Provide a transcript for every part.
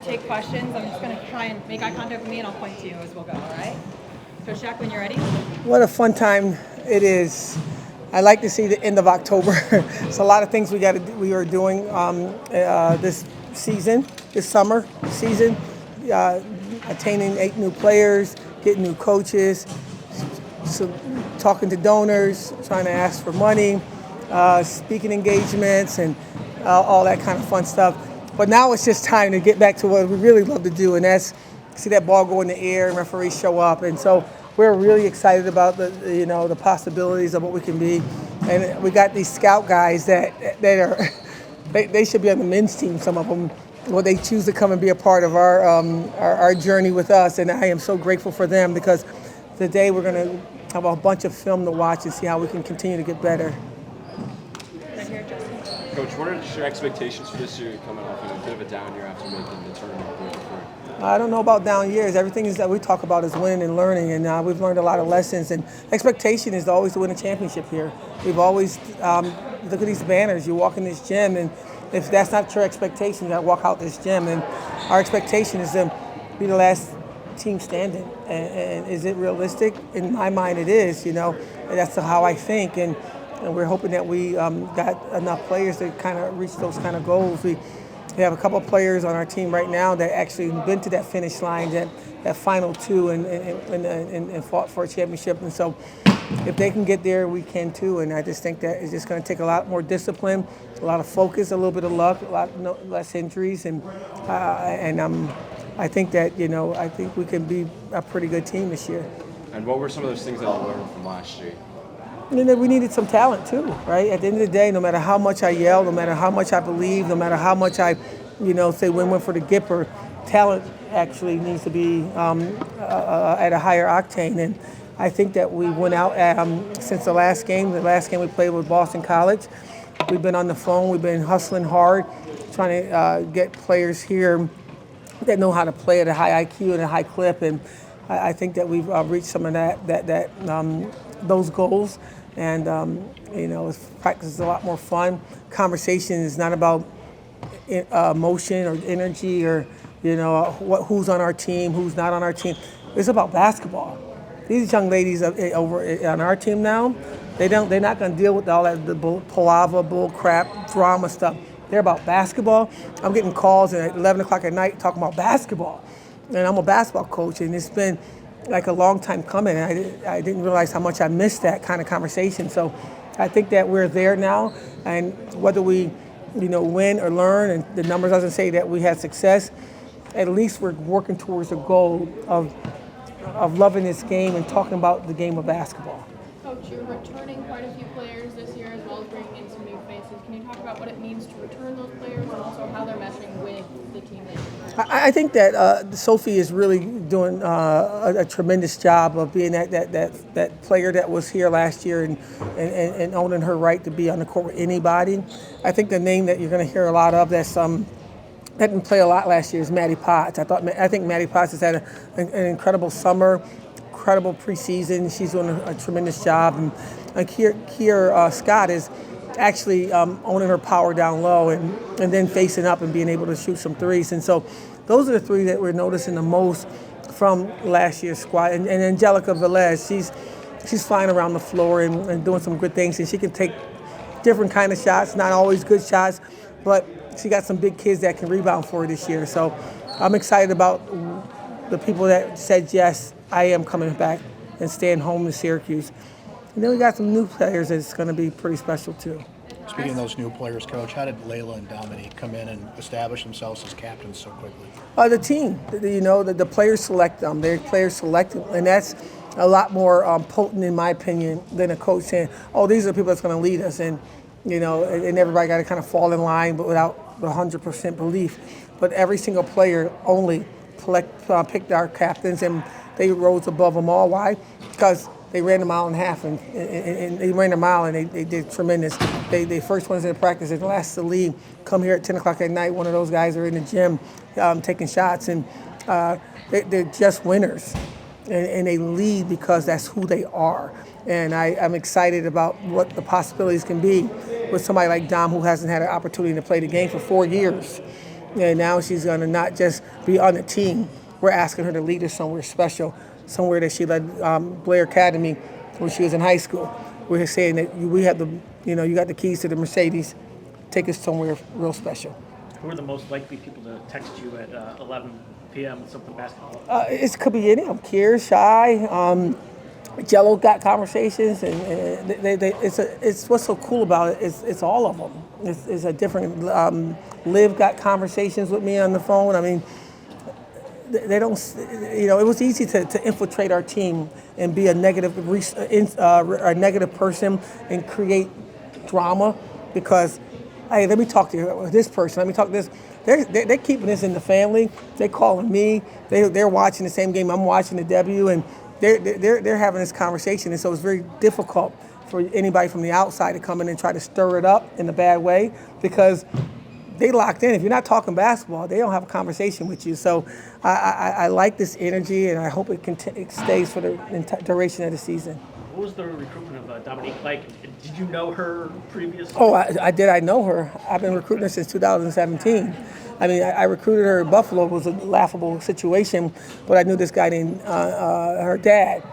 take questions. I'm just going to try and make eye contact with me, and I'll point to you as we'll go, all right? Coach Jack, when you're ready. What a fun time it is. I like to see the end of October. It's a lot of things we are doing this season, this summer season, attaining 8 new players, getting new coaches, so talking to donors, trying to ask for money, speaking engagements, and all that kind of fun stuff. But now it's just time to get back to what we really love to do, and that's see that ball go in the air and referees show up. And so we're really excited about the possibilities of what we can be. And we got these scout guys that are they should be on the men's team. Some of them, well, they choose to come and be a part of our journey with us, and I am so grateful for them because today we're going to have a bunch of film to watch and see how we can continue to get better. Coach, what are your expectations for this year coming off a bit of a down year after making the tournament? I don't know about down years. Everything is that we talk about is winning and learning, and we've learned a lot of lessons. And expectation is always to win a championship here. We've always look at these banners. You walk in this gym, and if that's not your expectation, you got to walk out this gym. And our expectation is to be the last team standing. And is it realistic? In my mind, it is. And that's how I think. And we're hoping that we got enough players to kind of reach those kind of goals. We have a couple of players on our team right now that actually been to that finish line, that final 2, and fought for a championship. And so if they can get there, we can too. And I just think that it's just going to take a lot more discipline, a lot of focus, a little bit of luck, less injuries. And I think that, I think we can be a pretty good team this year. And what were some of those things that you learned from last year? We needed some talent too, right? At the end of the day, no matter how much I yell, no matter how much I believe, no matter how much I, say win for the Gipper, talent actually needs to be at a higher octane. And I think that we went out since the last game we played with Boston College. We've been on the phone, we've been hustling hard, trying to get players here that know how to play at a high IQ and a high clip. And I think that we've reached some of those goals. And, practice is a lot more fun. Conversation is not about emotion or energy or, who's on our team, who's not on our team. It's about basketball. These young ladies over on our team now, they're not going to deal with all that palaver, bull crap, drama stuff. They're about basketball. I'm getting calls at 11 o'clock at night talking about basketball. And I'm a basketball coach, and it's been like a long time coming. I didn't realize how much I missed that kind of conversation. So I think that we're there now, and whether we, win or learn, and the numbers doesn't say that we had success, at least we're working towards the goal of loving this game and talking about the game of basketball. Coach, you're returning quite a few players this year as well as bringing in some new faces. Can you talk about what it means to return those players and also how they're meshing with the team that you're I think that Sophie is really doing a tremendous job of being that player that was here last year and owning her right to be on the court with anybody. I think the name that you're going to hear a lot of that didn't play a lot last year is Maddie Potts. I think Maddie Potts has had an incredible summer, incredible preseason. She's doing a tremendous job. And Kier Scott is actually owning her power down low and then facing up and being able to shoot some threes. And so those are the 3 that we're noticing the most from last year's squad. And Angelica Velez, she's flying around the floor and doing some good things. And she can take different kind of shots, not always good shots, but she got some big kids that can rebound for her this year. So I'm excited about the people that said, yes, I am coming back and staying home in Syracuse. And then we got some new players that's going to be pretty special too. Speaking of those new players, Coach, how did Layla and Dominique come in and establish themselves as captains so quickly? The team, the players select them. They're players selected, and that's a lot more potent, in my opinion, than a coach saying, "Oh, these are the people that's going to lead us," and and everybody got to kind of fall in line, but without 100% belief. But every single player only picked our captains, and they rose above them all. Why? Because they ran a mile and a half, and they ran a mile, and they did tremendous. They first ones in practice, and last to leave, come here at 10 o'clock at night. One of those guys are in the gym taking shots, and they're just winners. And they lead because that's who they are. And I'm excited about what the possibilities can be with somebody like Dom, who hasn't had an opportunity to play the game for 4 years. And now she's going to not just be on the team. We're asking her to lead us somewhere special, somewhere that she led Blair Academy when she was in high school. We're saying that we have you got the keys to the Mercedes. Take us somewhere real special. Who are the most likely people to text you at 11 p.m. with something basketball? It could be any. I'm Kier, Shy, Jello got conversations, and it's what's so cool about it. It's all of them. It's a different. Liv got conversations with me on the phone. I mean, they don't. It was easy to infiltrate our team and be a negative person and create drama because, hey, let me talk to this person. Let me talk to this. They're keeping this in the family. They're calling me. They're watching the same game I'm watching, the W, and they're having this conversation. And so it's very difficult for anybody from the outside to come in and try to stir it up in a bad way because they locked in. If you're not talking basketball, they don't have a conversation with you. So I like this energy, and I hope it stays for the duration of the season. What was the recruitment of Dominique like? Did you know her previously? Oh, I did. I know her. I've been recruiting her since 2017. I mean, I recruited her in Buffalo. It was a laughable situation, but I knew this guy named her dad,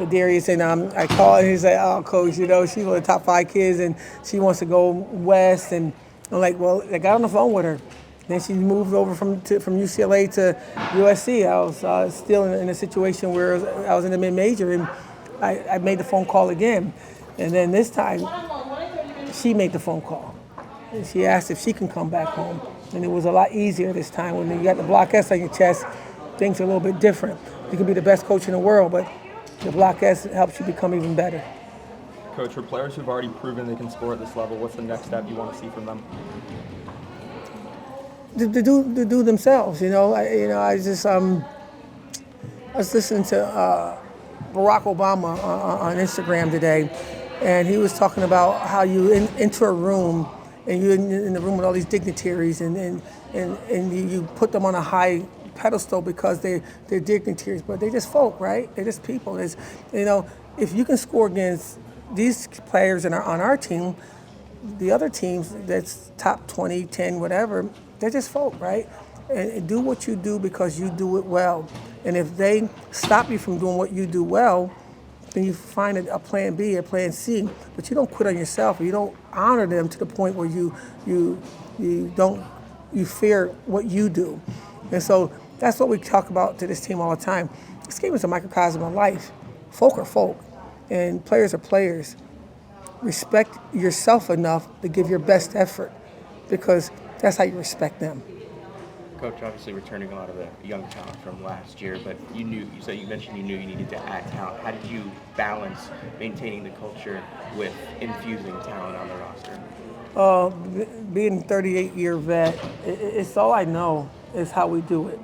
Darius, and I called and he said, "Oh, coach, she's one of the top 5 kids, and she wants to go west." And I'm like, well, I got on the phone with her. Then she moved over from UCLA to USC. I was still in a situation where I was in the mid-major, and I made the phone call again. And then this time, she made the phone call. And she asked if she can come back home. And it was a lot easier this time. When you got the Block S on your chest, things are a little bit different. You can be the best coach in the world, but the Block S helps you become even better. Coach, for players who've already proven they can score at this level, what's the next step you want to see from them? To do themselves, I was listening to Barack Obama on Instagram today, and he was talking about how you enter a room and you're in the room with all these dignitaries and you put them on a high pedestal because they're dignitaries, but they're just folk, right? They're just people. If you can score against these players on our team, the other teams that's top 20, 10, whatever, they're just folk, right? And do what you do because you do it well. And if they stop you from doing what you do well, then you find a plan B, a plan C. But you don't quit on yourself, or you don't honor them to the point where you fear what you do. And so that's what we talk about to this team all the time. This game is a microcosm of life. Folk are folk, and players are players. Respect yourself enough to give your best effort, because that's how you respect them. Coach, obviously returning a lot of the young talent from last year, but you mentioned you knew you needed to add talent. How did you balance maintaining the culture with infusing talent on the roster? Being a 38-year vet, it's all I know is how we do it.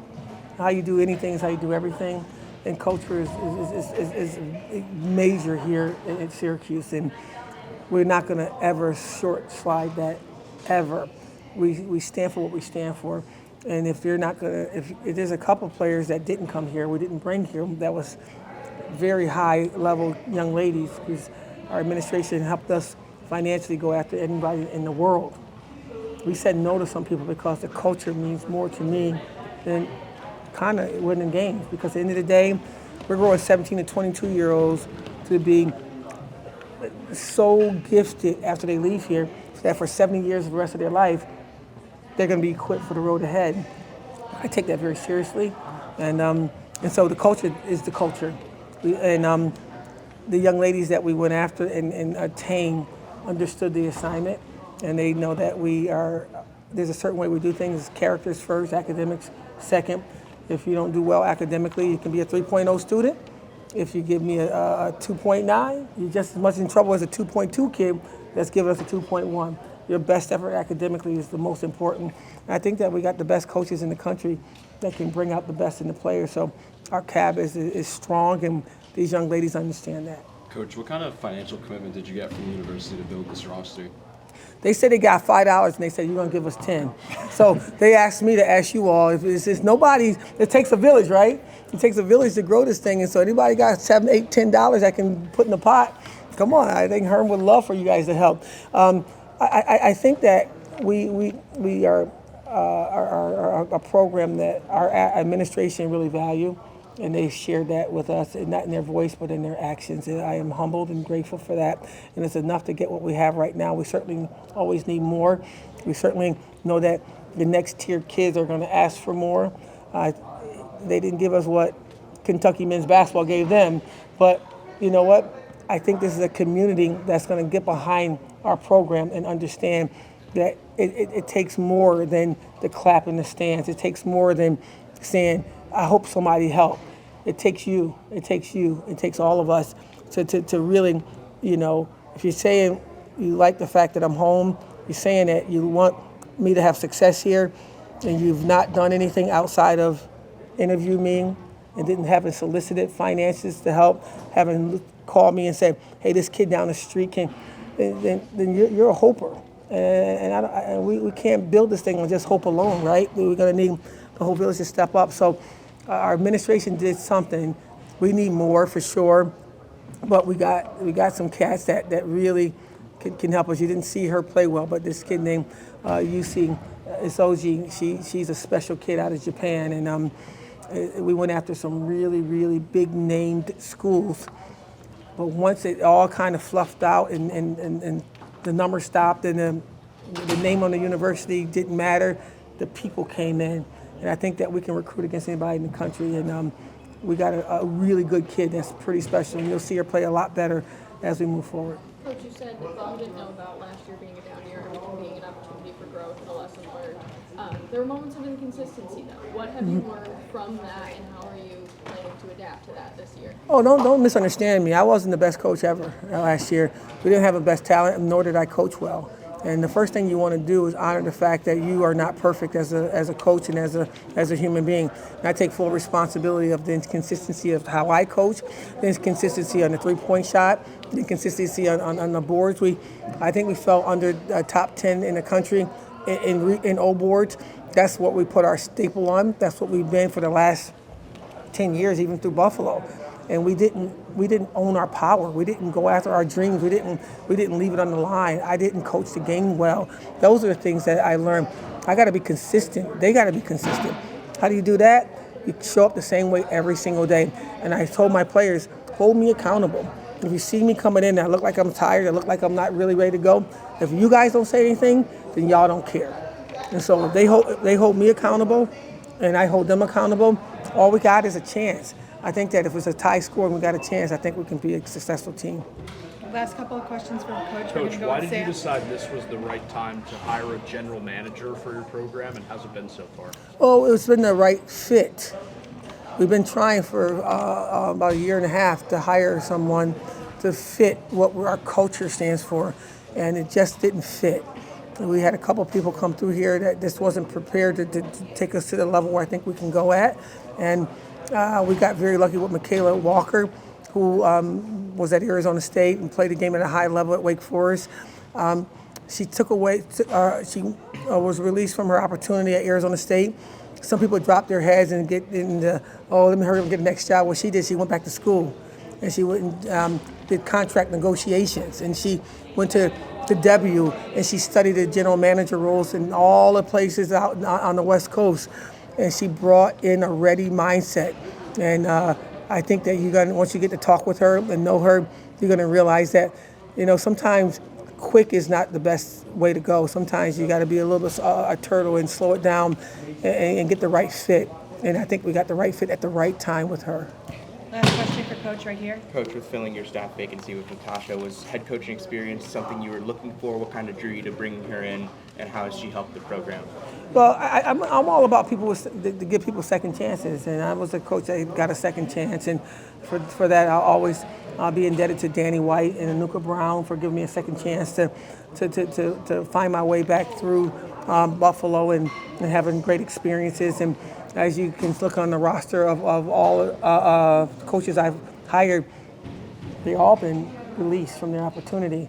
How you do anything is how you do everything, and culture is major here at Syracuse, and we're not going to ever short slide that, ever. We stand for what we stand for. And if there's a couple players that didn't come here, we didn't bring here, that was very high level young ladies, because our administration helped us financially go after anybody in the world. We said no to some people because the culture means more to me than kind of winning games. Because at the end of the day, we're growing 17 to 22-year-olds to be so gifted after they leave here that for 70 years of the rest of their life, they're going to be equipped for the road ahead. I take that very seriously, and so the culture is the culture. The young ladies that we went after and attained understood the assignment, and they know that there's a certain way we do things. Characters first, academics second. If you don't do well academically, you can be a 3.0 student. If you give me a 2.9, you're just as much in trouble as a 2.2 kid that's giving us a 2.1. Your best effort academically is the most important. And I think that we got the best coaches in the country that can bring out the best in the players. So our cab is strong, and these young ladies understand that. Coach, what kind of financial commitment did you get from the university to build this roster? They said they got $5, and they said, you're going to give us 10. So they asked me to ask you all, if it's nobody, it takes a village, right? It takes a village to grow this thing. And so anybody got $7, $8, $10 that can put in the pot, come on. I think Herm would love for you guys to help. I think that we are are a program that our administration really value, and they shared that with us, and not in their voice but in their actions. And I am humbled and grateful for that. And it's enough to get what we have right now. We certainly always need more. We certainly know that the next tier kids are going to ask for more. They didn't give us what Kentucky men's basketball gave them, but you know what? I think this is a community that's going to get behind our program and understand that it takes more than the clap in the stands. It takes more than saying, I hope somebody help. It takes you. It takes you. It takes all of us to really, if you're saying you like the fact that I'm home, you're saying that you want me to have success here, and you've not done anything outside of interview me and haven't solicited finances to help, haven't called me and said, hey, this kid down the street then you're a hoper. And we can't build this thing on just hope alone, right? We're going to need the whole village to step up. So our administration did something. We need more for sure, but we got some cats that really can help us. You didn't see her play well, but this kid named Yusi Isoji, she's a special kid out of Japan, and we went after some really, really big named schools. But once it all kind of fluffed out and the number stopped and the name on the university didn't matter, the people came in. And I think that we can recruit against anybody in the country. And we got a really good kid that's pretty special. And you'll see her play a lot better as we move forward. Coach, you said you didn't know about last year being a down year and being an opportunity for growth and a lesson learned. There were moments of inconsistency, though. What have you learned from that, and how are you planning to adapt to that this year? Oh, don't misunderstand me. I wasn't the best coach ever last year. We didn't have the best talent, nor did I coach well. And the first thing you want to do is honor the fact that you are not perfect as a coach and as a human being. And I take full responsibility of the inconsistency of how I coach, the inconsistency on the three-point shot, the inconsistency on the boards. I think we fell under top 10 in the country in O boards. That's what we put our staple on. That's what we've been for the last 10 years, even through Buffalo. And we didn't own our power. We didn't go after our dreams. We didn't leave it on the line. I didn't coach the game well. Those are the things that I learned. I got to be consistent. They got to be consistent. How do you do that? You show up the same way every single day. And I told my players, hold me accountable. If you see me coming in and I look like I'm tired, I look like I'm not really ready to go, if you guys don't say anything, then y'all don't care. And so if they hold me accountable and I hold them accountable, all we got is a chance. I think that if it's a tie score and we got a chance, I think we can be a successful team. Last couple of questions for Coach. Coach, why did you decide this was the right time to hire a general manager for your program, and how's it been so far? Oh, it's been the right fit. We've been trying for about a year and a half to hire someone to fit what our culture stands for, and it just didn't fit. We had a couple of people come through here that just wasn't prepared to take us to the level where I think we can go at, and we got very lucky with Michaela Walker, who was at Arizona State and played the game at a high level at Wake Forest. She was released from her opportunity at Arizona State. Some people dropped their heads and get into, let me hurry up and get the next job. What she did, she went back to school, and she went and did contract negotiations, and she went to W, and she studied the general manager roles in all the places out on the West Coast, and she brought in a ready mindset. And I think that once you get to talk with her and know her, you're gonna realize that, sometimes quick is not the best way to go. Sometimes you got to be a little bit a turtle and slow it down and get the right fit. And I think we got the right fit at the right time with her. Last question for Coach right here. Coach, with filling your staff vacancy with Natasha, was head coaching experience something you were looking for? What kind of drew you to bring her in, and how has she helped the program? Well, I'm all about people to give people second chances, and I was a coach that got a second chance, and for that I'll be indebted to Danny White and Anuka Brown for giving me a second chance to find my way back through Buffalo and having great experiences. And as you can look on the roster of all coaches I've hired, they've all been released from their opportunity.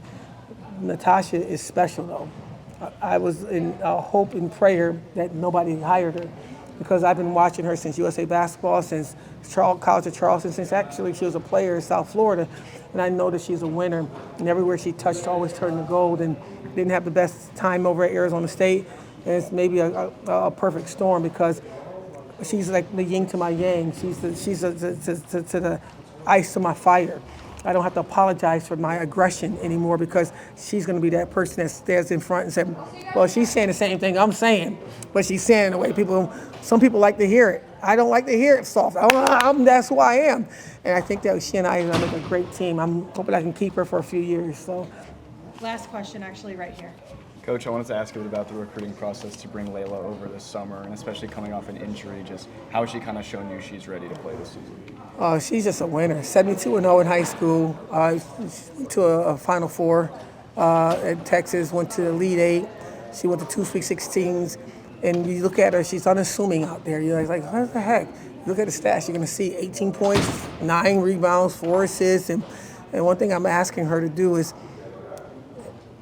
Natasha is special, though. I was in hope and prayer that nobody hired her, because I've been watching her since USA Basketball, since College of Charleston, since actually she was a player in South Florida, and I know that she's a winner. And everywhere she touched, always turned to gold. And didn't have the best time over at Arizona State, and it's maybe a perfect storm because she's like the yin to my yang. She's the ice to my fire. I don't have to apologize for my aggression anymore because she's going to be that person that stands in front and says, well, she's saying the same thing I'm saying, but she's saying it the way some people like to hear it. I don't like to hear it soft. That's who I am. And I think that she and I are going to make a great team. I'm hoping I can keep her for a few years. So, Last question, actually, right here. Coach, I wanted to ask you about the recruiting process to bring Layla over this summer, and especially coming off an injury, just how has she kind of shown you she's ready to play this season? she's just a winner. 72-0 in high school. She went to a Final Four at Texas, went to the Elite Eight. She went to 2 Sweet 16s. And you look at her, she's unassuming out there. You're like, what the heck? You look at the stats, you're going to see 18 points, 9 rebounds, 4 assists. And one thing I'm asking her to do is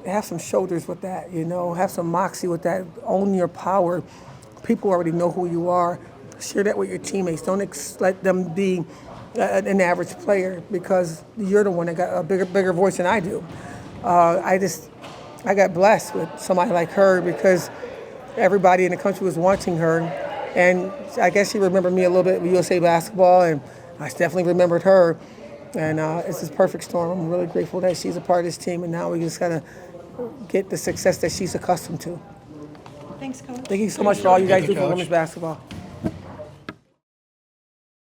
have some shoulders with that, have some moxie with that, own your power. People already know who you are. Share that with your teammates. Don't let them be an average player because you're the one that got a bigger voice than I do. I got blessed with somebody like her because everybody in the country was wanting her, and I guess she remembered me a little bit with USA Basketball, and I definitely remembered her, and it's this perfect storm. I'm really grateful that she's a part of this team, and now we just gotta get the success that she's accustomed to. Thanks, Coach. Thank you so much for all you guys do for Coach. women's basketball.